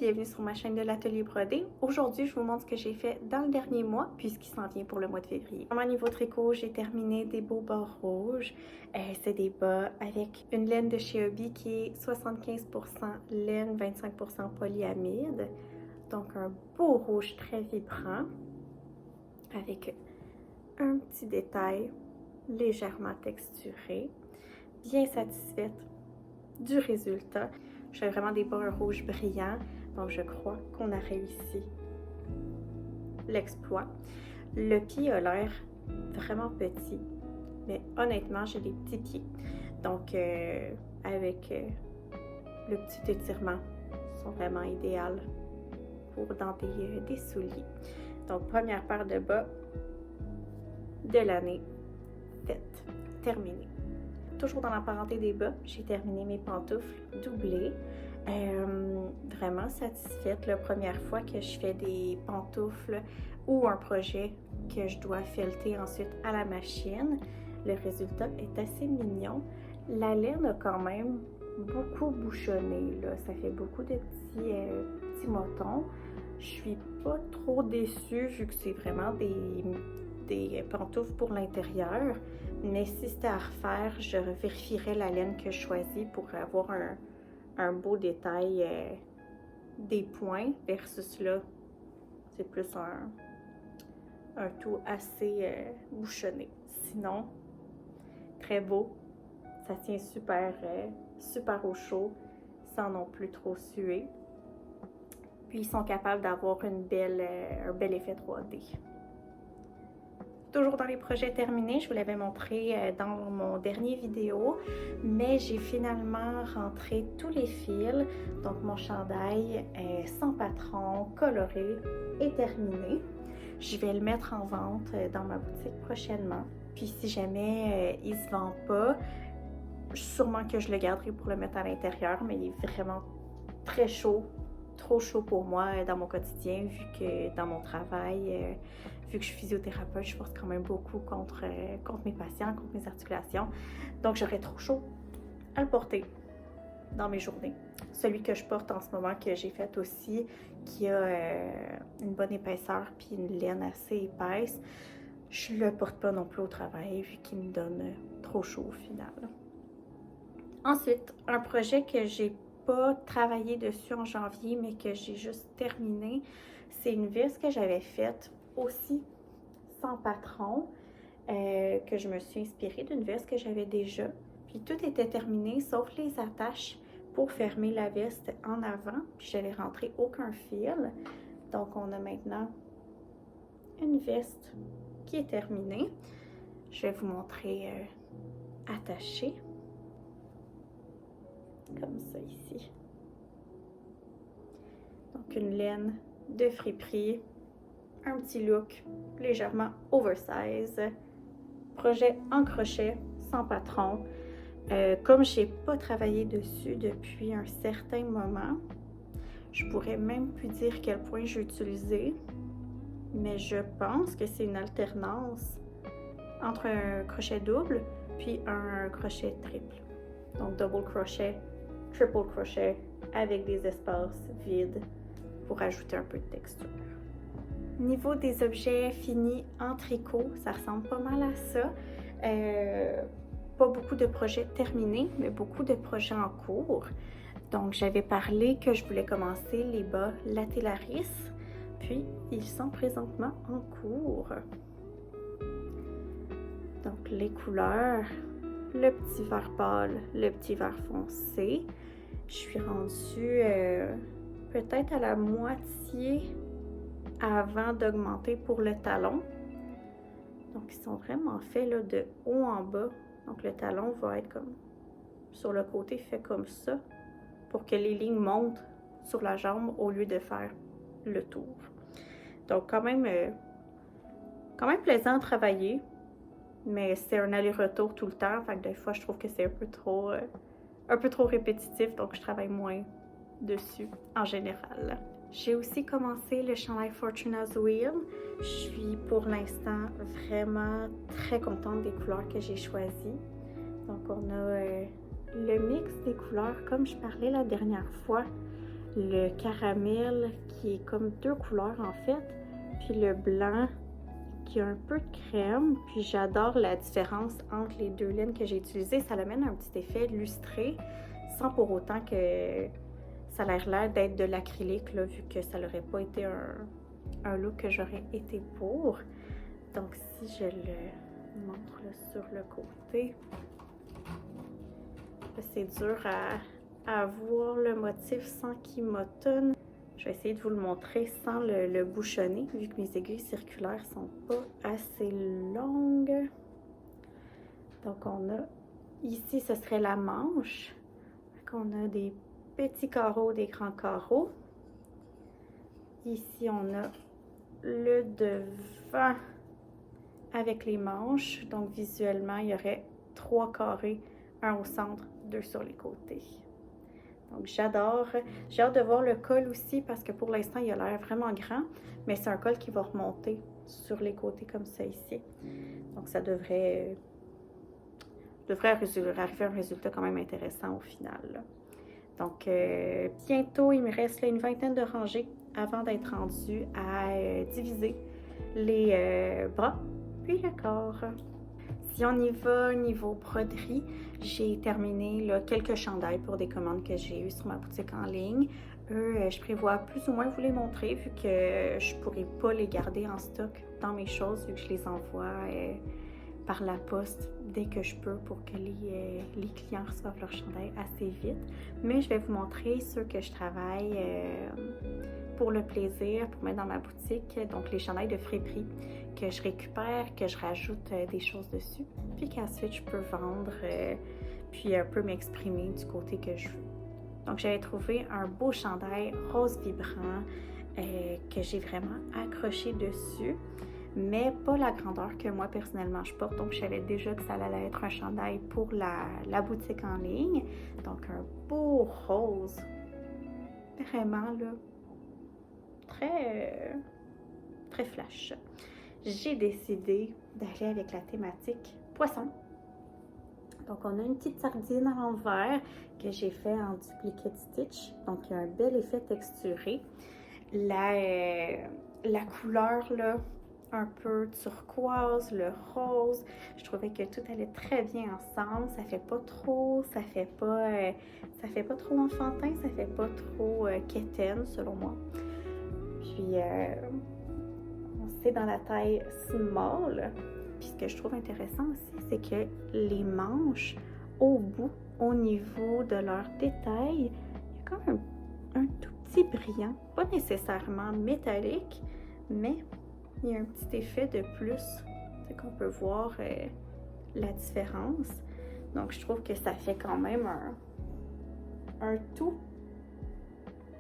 bienvenue sur ma chaîne de l'Atelier Brodé. Aujourd'hui, je vous montre ce que j'ai fait dans le dernier mois, puisqu'il s'en vient pour le mois de février. À niveau tricot, j'ai terminé des beaux bas rouges. C'est des bas avec une laine de chez Hobbii qui est 75% laine, 25% polyamide. Donc un beau rouge très vibrant, avec un petit détail légèrement texturé. Bien satisfaite du résultat. Je fais vraiment des bas rouges brillants, donc je crois qu'on a réussi l'exploit. Le pied a l'air vraiment petit, mais honnêtement, j'ai des petits pieds. Donc, avec le petit étirement, ils sont vraiment idéaux pour dans des souliers. Donc, première paire de bas de l'année faite, terminée. Toujours dans la parenté des bas, j'ai terminé mes pantoufles doublées. Vraiment satisfaite la première fois que je fais des pantoufles ou un projet que je dois felleter ensuite à la machine. Le résultat est assez mignon. La laine a quand même beaucoup bouchonné, là. Ça fait beaucoup de petits motons. Je suis pas trop déçue vu que c'est vraiment des pantoufles pour l'intérieur. Mais si c'était à refaire, je vérifierais la laine que je choisis pour avoir un beau détail des points versus là, c'est plus un tout assez bouchonné. Sinon, très beau. Ça tient super au chaud sans non plus trop suer. Puis ils sont capables d'avoir un bel effet 3D. Toujours dans les projets terminés, je vous l'avais montré dans mon dernier vidéo, mais j'ai finalement rentré tous les fils. Donc mon chandail sans patron, coloré, est terminé. Je vais le mettre en vente dans ma boutique prochainement. Puis si jamais il ne se vend pas, sûrement que je le garderai pour le mettre à l'intérieur, mais il est vraiment très chaud, trop chaud pour moi dans mon quotidien, vu que dans mon travail, vu que je suis physiothérapeute, je force quand même beaucoup contre mes patients, contre mes articulations. Donc j'aurais trop chaud à le porter dans mes journées. Celui que je porte en ce moment, que j'ai fait aussi, qui a une bonne épaisseur puis une laine assez épaisse, je le porte pas non plus au travail, vu qu'il me donne trop chaud au final. Ensuite, un projet que j'ai pas travaillé dessus en janvier, mais que j'ai juste terminé, c'est une veste que j'avais faite aussi sans patron, que je me suis inspirée d'une veste que j'avais déjà. Puis tout était terminé, sauf les attaches pour fermer la veste en avant. Puis j'avais rentré aucun fil. Donc on a maintenant une veste qui est terminée. Je vais vous montrer attachée. Comme ça ici. Donc une laine de friperie, un petit look légèrement oversize, projet en crochet sans patron. Comme je n'ai pas travaillé dessus depuis un certain moment, je pourrais même plus dire quel point j'ai utilisé, mais je pense que c'est une alternance entre un crochet double puis un crochet triple. Donc double crochet, triple crochet avec des espaces vides pour ajouter un peu de texture. Niveau des objets finis en tricot, ça ressemble pas mal à ça. Pas beaucoup de projets terminés, mais beaucoup de projets en cours. Donc j'avais parlé que je voulais commencer les bas Latellaris, puis ils sont présentement en cours. Donc les couleurs, le petit vert pâle, le petit vert foncé. Je suis rendue peut-être à la moitié avant d'augmenter pour le talon. Donc ils sont vraiment faits là, de haut en bas. Donc le talon va être comme sur le côté fait comme ça pour que les lignes montent sur la jambe au lieu de faire le tour. Donc quand même plaisant à travailler. Mais c'est un aller-retour tout le temps, fait que des fois je trouve que c'est un peu trop répétitif, donc je travaille moins dessus en général. J'ai aussi commencé le chandail Fortuna's Wheel. Je suis pour l'instant vraiment très contente des couleurs que j'ai choisies. Donc on a le mix des couleurs, comme je parlais la dernière fois. le caramel qui est comme deux couleurs en fait, puis le blanc qui a un peu de crème. Puis j'adore la différence entre les deux laines que j'ai utilisées. Ça amène un petit effet lustré sans pour autant que ça a l'air d'être de l'acrylique, là, vu que ça n'aurait pas été un look que j'aurais été pour. Donc si je le montre là, sur le côté, c'est dur à voir le motif sans qu'il m'automne. Je vais essayer de vous le montrer sans le bouchonner, vu que mes aiguilles circulaires sont pas assez longues. Donc on a ici, ce serait la manche. On a des petits carreaux, des grands carreaux. Ici, on a le devant avec les manches. Donc visuellement, il y aurait 3 carrés, un au centre, 2 sur les côtés. Donc j'adore. J'ai hâte de voir le col aussi parce que pour l'instant, il a l'air vraiment grand, mais c'est un col qui va remonter sur les côtés comme ça ici. Donc ça devrait arriver à un résultat quand même intéressant au final, là. Donc bientôt, il me reste là, une vingtaine de rangées avant d'être rendue à diviser les bras puis le corps. Si on y va niveau broderie, j'ai terminé là, quelques chandails pour des commandes que j'ai eues sur ma boutique en ligne. Eux, je prévois plus ou moins vous les montrer vu que je ne pourrai pas les garder en stock dans mes choses vu que je les envoie par la poste dès que je peux pour que les clients reçoivent leur chandail assez vite. Mais je vais vous montrer ceux que je travaille pour le plaisir, pour mettre dans ma boutique. Donc les chandails de friperie que je récupère, que je rajoute des choses dessus, puis qu'ensuite je peux vendre, puis un peu m'exprimer du côté que je veux. Donc j'avais trouvé un beau chandail rose vibrant que j'ai vraiment accroché dessus, mais pas la grandeur que moi personnellement je porte. Donc je savais déjà que ça allait être un chandail pour la boutique en ligne. Donc un beau rose, vraiment là, très flash. J'ai décidé d'aller avec la thématique poisson. Donc on a une petite sardine à l'envers que j'ai fait en duplicate stitch. Donc il y a un bel effet texturé. La couleur là, un peu turquoise, le rose, je trouvais que tout allait très bien ensemble. Ça fait pas trop, ça fait pas trop enfantin, ça fait pas trop quétaine selon moi. Puis c'est dans la taille small. Puis ce que je trouve intéressant aussi, c'est que les manches au bout, au niveau de leurs détails, il y a quand même un tout petit brillant, pas nécessairement métallique, mais il y a un petit effet de plus, c'est qu'on peut voir la différence. Donc je trouve que ça fait quand même un tout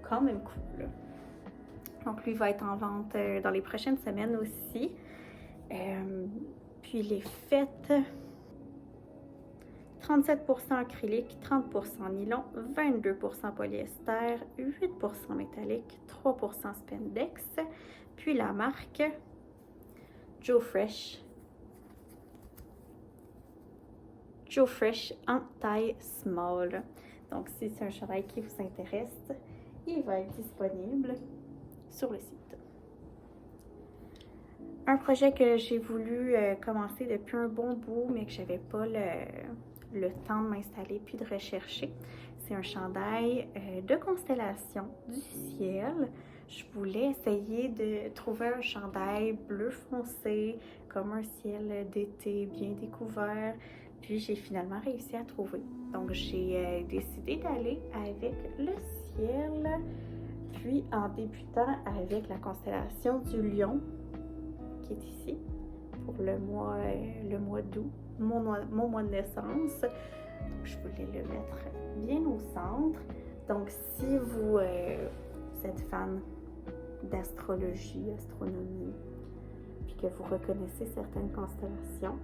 quand même cool. Donc lui va être en vente dans les prochaines semaines aussi. Puis il est fait 37% acrylique, 30% nylon, 22% polyester, 8% métallique, 3% spandex. Puis la marque Joe Fresh en taille small. Donc si c'est un chandail qui vous intéresse, il va être disponible sur le site. Un projet que j'ai voulu commencer depuis un bon bout, mais que j'avais pas le temps de m'installer puis de rechercher. C'est un chandail de constellation du ciel. Je voulais essayer de trouver un chandail bleu foncé, comme un ciel d'été bien découvert. Puis j'ai finalement réussi à trouver. Donc j'ai décidé d'aller avec le ciel. Puis en débutant avec la constellation du lion, qui est ici, pour le mois d'août, mon mois de naissance. Donc, je voulais le mettre bien au centre. Donc si vous êtes fan d'astrologie, astronomie, puis que vous reconnaissez certaines constellations,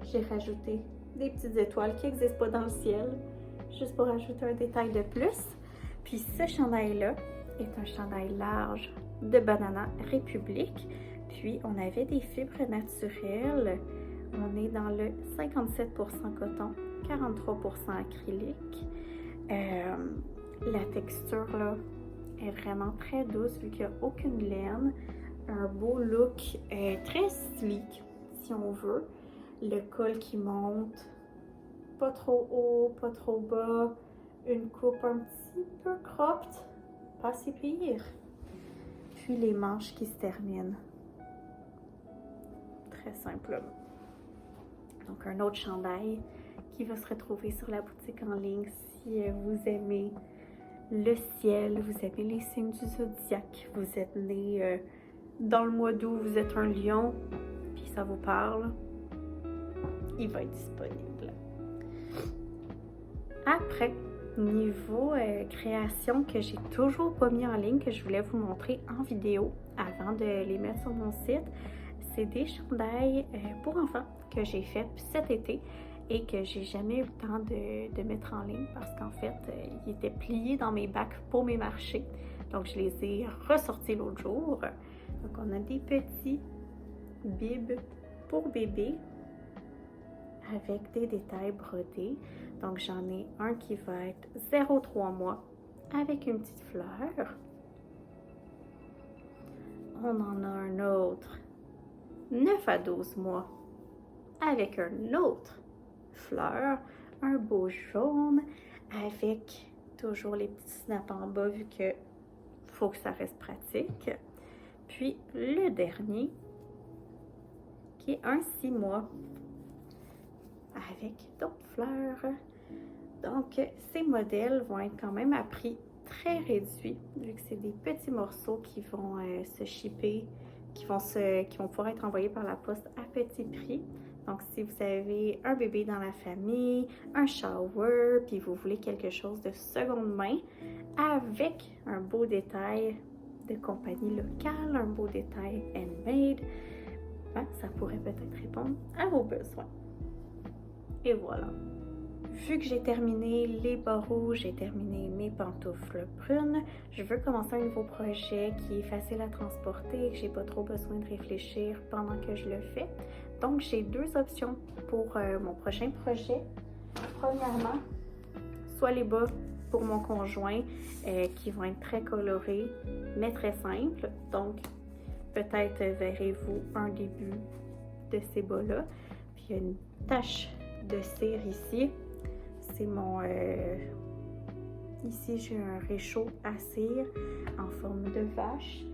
j'ai rajouté des petites étoiles qui n'existent pas dans le ciel, juste pour ajouter un détail de plus. Puis ce chandail-là est un chandail large de Banana République. Puis on avait des fibres naturelles. On est dans le 57% coton, 43% acrylique. La texture là est vraiment très douce vu qu'il n'y a aucune laine. Un beau look très sleek si on veut. Le col qui monte, pas trop haut, pas trop bas. Une coupe un petit peu cropped, pas si pire. Puis les manches qui se terminent. Très simplement. Donc un autre chandail qui va se retrouver sur la boutique en ligne si vous aimez le ciel, vous aimez les signes du zodiaque, vous êtes né dans le mois d'août, vous êtes un lion, puis ça vous parle, il va être disponible. Après, niveau création que j'ai toujours pas mis en ligne, que je voulais vous montrer en vidéo avant de les mettre sur mon site, c'est des chandails pour enfants que j'ai fait cet été et que j'ai jamais eu le temps de mettre en ligne parce qu'en fait, ils étaient pliés dans mes bacs pour mes marchés. Donc, je les ai ressortis l'autre jour. Donc, on a des petits bibs pour bébé avec des détails brodés. Donc, j'en ai un qui va être 0,3 mois avec une petite fleur. On en a un autre 9 à 12 mois avec un autre fleur, un beau jaune avec toujours les petits snaps en bas vu que faut que ça reste pratique. Puis le dernier qui est un 6 mois avec d'autres fleurs. Donc ces modèles vont être quand même à prix très réduit vu que c'est des petits morceaux qui vont se shipper, qui vont pouvoir être envoyés par la poste à petit prix. Donc, si vous avez un bébé dans la famille, un shower, puis vous voulez quelque chose de seconde main avec un beau détail de compagnie locale, un beau détail handmade, ben, ça pourrait peut-être répondre à vos besoins. Et voilà. Vu que j'ai terminé les bas rouges, j'ai terminé mes pantoufles brunes, je veux commencer un nouveau projet qui est facile à transporter et que j'ai pas trop besoin de réfléchir pendant que je le fais. Donc, j'ai deux options pour mon prochain projet. Premièrement, soit les bas pour mon conjoint qui vont être très colorés, mais très simples. Donc, peut-être verrez-vous un début de ces bas-là. Puis, il y a une tache de cire ici. C'est mon... Ici, j'ai un réchaud à cire en forme de vache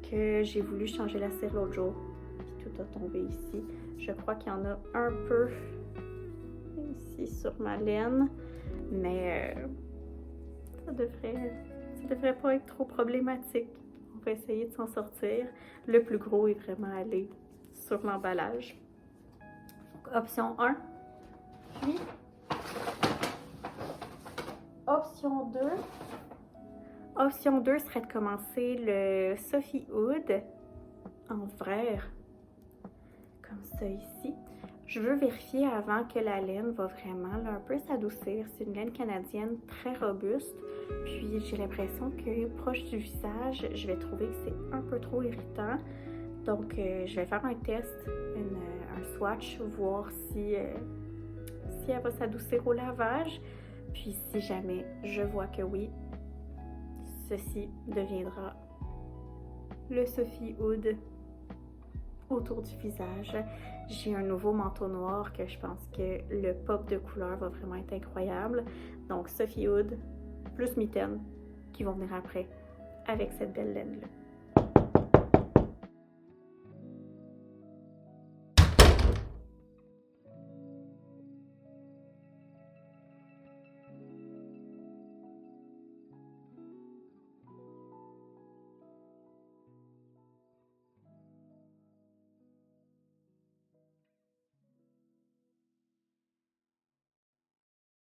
que j'ai voulu changer la cire l'autre jour. Puis tout a tombé ici. Je crois qu'il y en a un peu ici sur ma laine, mais ça devrait pas être trop problématique. On va essayer de s'en sortir. Le plus gros est vraiment allé sur l'emballage. Option 1. Puis, option 2. Option 2 serait de commencer le Sophie Hood en verre, comme ça ici. Je veux vérifier avant que la laine va vraiment là, un peu s'adoucir. C'est une laine canadienne très robuste. Puis j'ai l'impression que proche du visage, je vais trouver que c'est un peu trop irritant. Donc je vais faire un test, un swatch, voir si elle va s'adoucir au lavage. Puis si jamais je vois que oui, ceci deviendra le Sophie Hood autour du visage. J'ai un nouveau manteau noir que je pense que le pop de couleur va vraiment être incroyable. Donc Sophie Hood plus mitaine qui vont venir après avec cette belle laine-là.